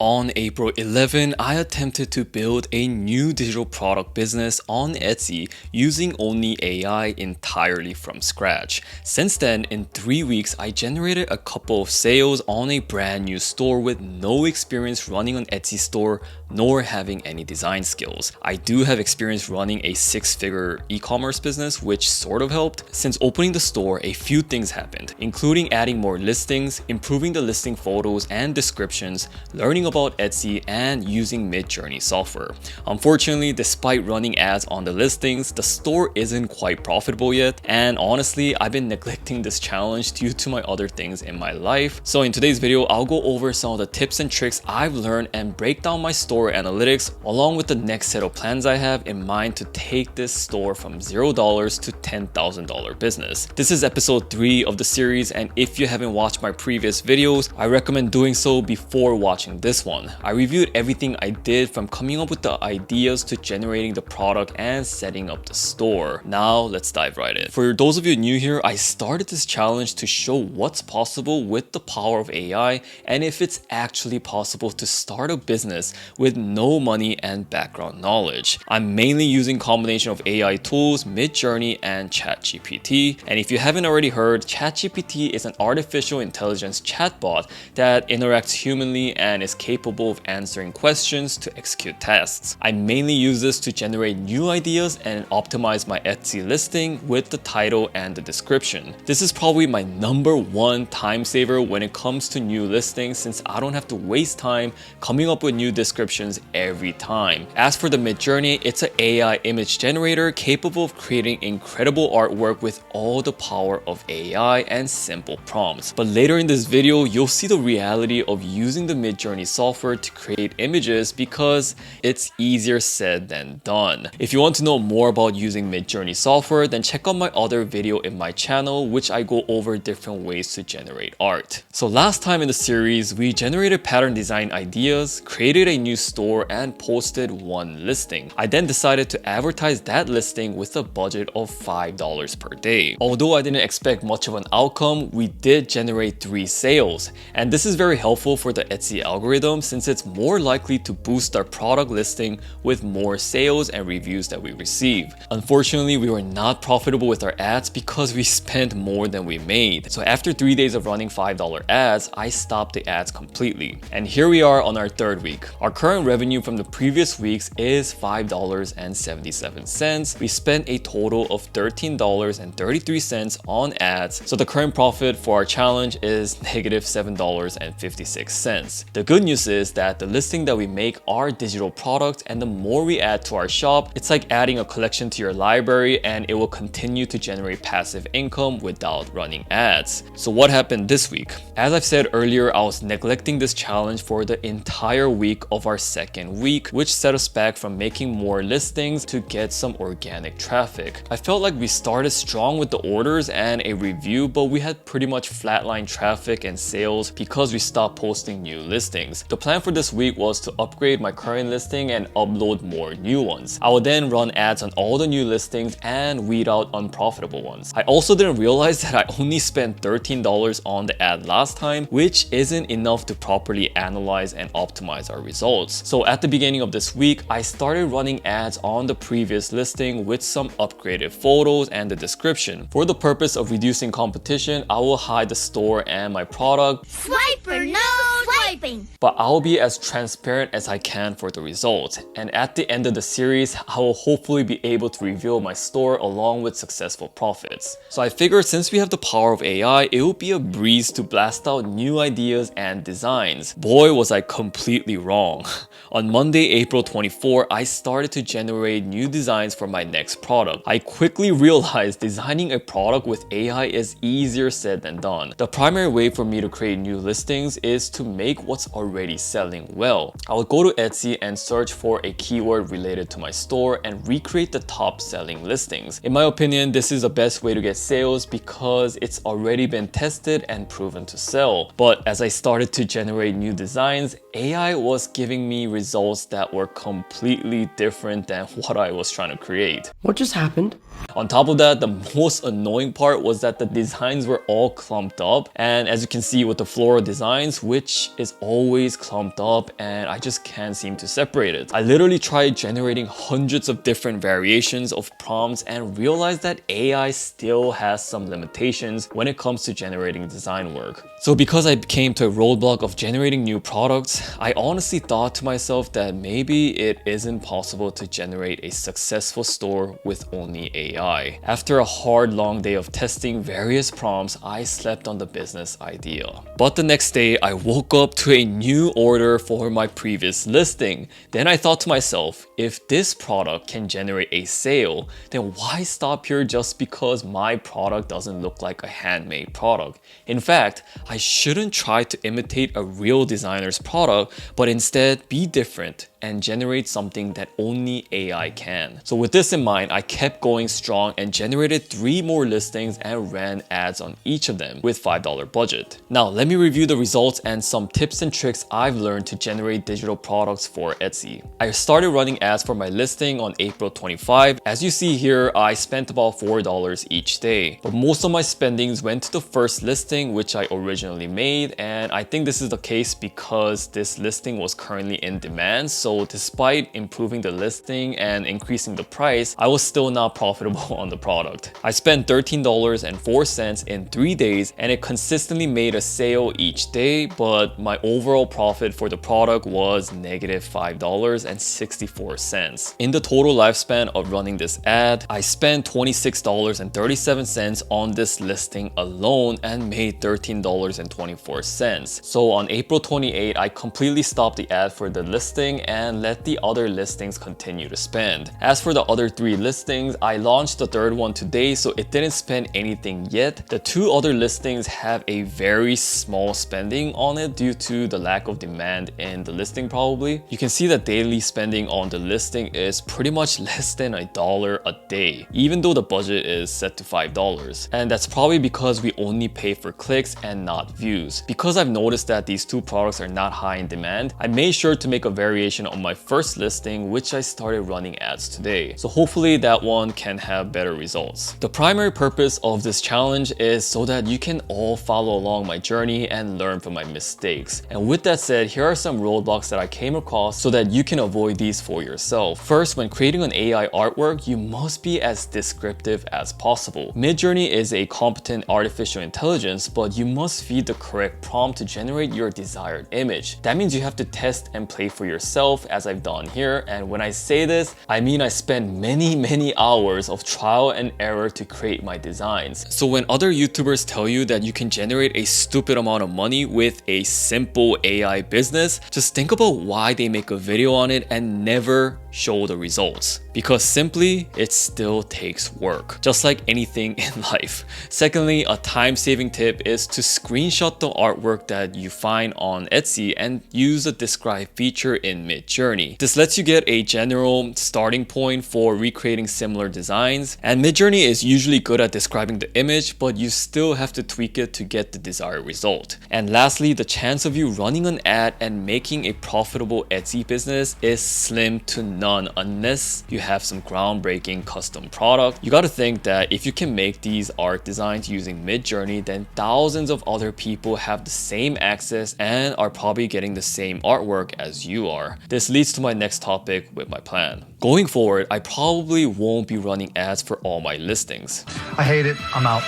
On April 11, I attempted to build a new digital product business on Etsy using only AI entirely from scratch. Since then, in 3 weeks, I generated a couple of sales on a brand new store with no experience running an Etsy store nor having any design skills. I do have experience running a 6-figure e-commerce business, which sort of helped. Since opening the store, a few things happened, including adding more listings, improving the listing photos and descriptions, learning about Etsy, and using Midjourney software. Unfortunately, despite running ads on the listings, the store isn't quite profitable yet, and honestly, I've been neglecting this challenge due to my other things in my life. So in today's video, I'll go over some of the tips and tricks I've learned and break down my store analytics, along with the next set of plans I have in mind to take this store from $0 to $10,000 business. This is episode 3 of the series, and if you haven't watched my previous videos, I recommend doing so before watching this one. I reviewed everything I did from coming up with the ideas to generating the product and setting up the store. Now let's dive right in. For those of you new here, I started this challenge to show what's possible with the power of AI and if it's actually possible to start a business with no money and background knowledge. I'm mainly using combination of AI tools, Midjourney and ChatGPT. And if you haven't already heard, ChatGPT is an artificial intelligence chatbot that interacts humanly and is capable of answering questions to execute tasks. I mainly use this to generate new ideas and optimize my Etsy listing with the title and the description. This is probably my #1 time saver when it comes to new listings, since I don't have to waste time coming up with new descriptions every time. As for the Midjourney, it's an AI image generator capable of creating incredible artwork with all the power of AI and simple prompts. But later in this video, you'll see the reality of using the Midjourney software to create images because it's easier said than done. If you want to know more about using Midjourney software, then check out my other video in my channel, which I go over different ways to generate art. So last time in the series, we generated pattern design ideas, created a new store, and posted one listing. I then decided to advertise that listing with a budget of $5 per day. Although I didn't expect much of an outcome, we did generate 3 sales. And this is very helpful for the Etsy algorithm, since it's more likely to boost our product listing with more sales and reviews that we receive. Unfortunately, we were not profitable with our ads because we spent more than we made. So after 3 days of running $5 ads, I stopped the ads completely. And here we are on our 3rd week. Our current revenue from the previous weeks is $5.77. We spent a total of $13.33 on ads. So the current profit for our challenge is -$7.56. The good news is that the listing that we make are digital products, and the more we add to our shop, it's like adding a collection to your library, and it will continue to generate passive income without running ads. So what happened this week? As I've said earlier, I was neglecting this challenge for the entire week of our 2nd week, which set us back from making more listings to get some organic traffic. I felt like we started strong with the orders and a review, but we had pretty much flatline traffic and sales because we stopped posting new listings. The plan for this week was to upgrade my current listing and upload more new ones. I would then run ads on all the new listings and weed out unprofitable ones. I also didn't realize that I only spent $13 on the ad last time, which isn't enough to properly analyze and optimize our results. So at the beginning of this week, I started running ads on the previous listing with some upgraded photos and the description. For the purpose of reducing competition, I will hide the store and my product. Swiper, no swiping! But I'll be as transparent as I can for the results. And at the end of the series, I will hopefully be able to reveal my store along with successful profits. So I figured since we have the power of AI, it would be a breeze to blast out new ideas and designs. Boy, was I completely wrong. On Monday, April 24, I started to generate new designs for my next product. I quickly realized designing a product with AI is easier said than done. The primary way for me to create new listings is to make what's already selling well. I would go to Etsy and search for a keyword related to my store and recreate the top selling listings. In my opinion, this is the best way to get sales because it's already been tested and proven to sell. But as I started to generate new designs, AI was giving me results that were completely different than what I was trying to create. What just happened? On top of that, the most annoying part was that the designs were all clumped up, and as you can see with the floral designs, which is is always clumped up and I just can't seem to separate it. I literally tried generating hundreds of different variations of prompts and realized that AI still has some limitations when it comes to generating design work. So because I came to a roadblock of generating new products, I honestly thought to myself that maybe it isn't possible to generate a successful store with only AI. After a hard long day of testing various prompts, I slept on the business idea. But the next day, I woke up to a new order for my previous listing. Then I thought to myself, if this product can generate a sale, then why stop here just because my product doesn't look like a handmade product? In fact, I shouldn't try to imitate a real designer's product, but instead be different and generate something that only AI can. So with this in mind, I kept going strong and generated 3 more listings and ran ads on each of them with $5 budget. Now let me review the results and some tips and tricks I've learned to generate digital products for Etsy. I started running ads for my listing on April 25. As you see here, I spent about $4 each day, but most of my spendings went to the first listing which I originally made, and I think this is the case because this listing was currently in demand. So despite improving the listing and increasing the price, I was still not profitable on the product. I spent $13.04 in 3 days and it consistently made a sale each day, but my overall profit for the product was negative $5.64. In the total lifespan of running this ad, I spent $26.37 on this listing alone and made $13.24. So on April 28, I completely stopped the ad for the listing and let the other listings continue to spend. As for the other 3 listings, I launched the third one today, so it didn't spend anything yet. The 2 other listings have a very small spending on it due to the lack of demand in the listing probably. You can see that daily spending on the listing is pretty much less than $1 a day, even though the budget is set to $5. And that's probably because we only pay for clicks and not views. Because I've noticed that these 2 products are not high in demand, I made sure to make a variation on my first listing, which I started running ads today. So hopefully that one can have better results. The primary purpose of this challenge is so that you can all follow along my journey and learn from my mistakes. And with that said, here are some roadblocks that I came across so that you can avoid these for yourself. First, when creating an AI artwork, you must be as descriptive as possible. Midjourney is a competent artificial intelligence, but you must feed the correct prompt to generate your desired image. That means you have to test and play for yourself, as I've done here. And when I say this, I mean I spent many hours of trial and error to create my designs. So when other YouTubers tell you that you can generate a stupid amount of money with a simple AI business, just think about why they make a video on it and never show the results. Because simply, it still takes work, just like anything in life. Secondly, a time-saving tip is to screenshot the artwork that you find on Etsy and use the describe feature in Midjourney. This lets you get a general starting point for recreating similar designs, and Midjourney is usually good at describing the image, but you still have to tweak it to get the desired result. And lastly, the chance of you running an ad and making a profitable Etsy business is slim to none unless you have some groundbreaking custom product. You gotta think that if you can make these art designs using Midjourney, then thousands of other people have the same access and are probably getting the same artwork as you are. This leads to my next topic with my plan. Going forward, I probably won't be running ads for all my listings. I hate it. I'm out.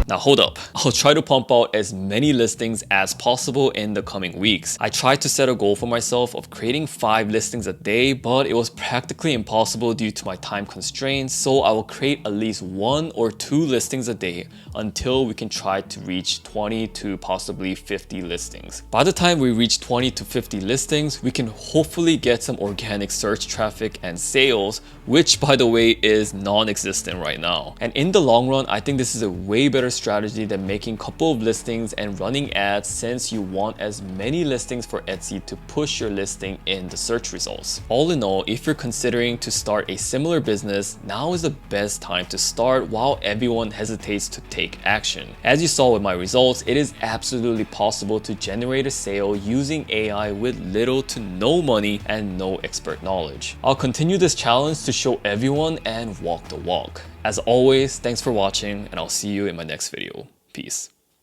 Now hold up, I'll try to pump out as many listings as possible in the coming weeks. I tried to set a goal for myself of creating 5 listings a day, but it was practically impossible due to my time constraints, so I will create at least 1 or 2 listings a day until we can try to reach 20 to possibly 50 listings. By the time we reach 20 to 50 listings, we can hopefully get some organic search traffic and sales, which by the way is non-existent right now. And in the long run, I think this is a way better strategy than making a couple of listings and running ads, since you want as many listings for Etsy to push your listing in the search results. All in all, if you're considering to start a similar business, now is the best time to start while everyone hesitates to take action. As you saw with my results, it is absolutely possible to generate a sale using AI with little to no money and no expert knowledge. I'll continue this challenge to show everyone and walk the walk. As always, thanks for watching, and I'll see you in my next video. Peace.